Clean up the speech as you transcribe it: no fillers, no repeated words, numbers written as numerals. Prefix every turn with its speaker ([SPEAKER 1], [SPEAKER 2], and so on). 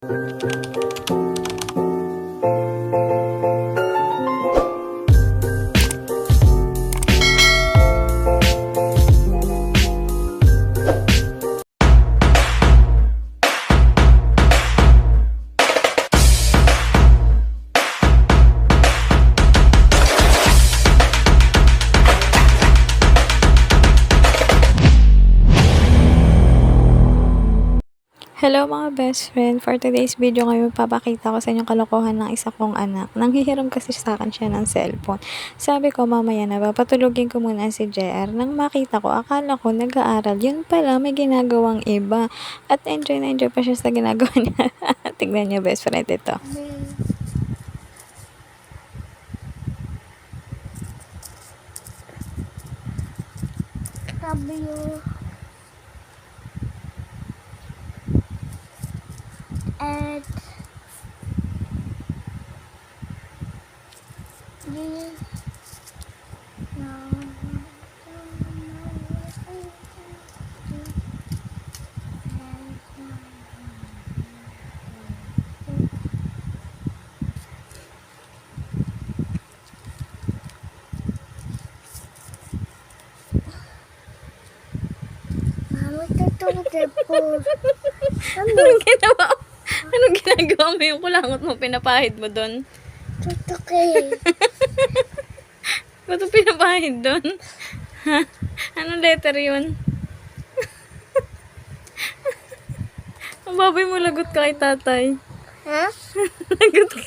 [SPEAKER 1] Hello mga best friend, for today's video ngayon papakita ko sa inyo kalokohan ng isa kong anak. Nanghihiram kasi sa akin siya ng cellphone. Sabi ko mamaya na papatulugin ko muna si JR. Nang makita ko, akala ko nag-aaral. Yun pala, may ginagawang iba. At enjoy na enjoy pa siya sa ginagawa niya. Tignan niyo best friend ito.
[SPEAKER 2] W and Mama, tutulog po.
[SPEAKER 1] Anong ginawa? Anong ginagawa mo yung kulangot mo? Pinapahid mo doon?
[SPEAKER 2] Tutukin.
[SPEAKER 1] Ba't mo pinapahid doon? Ha? Anong letter yun? Ang baboy mo, lagot ka kay tatay.
[SPEAKER 2] Ha?
[SPEAKER 1] Lagot ka.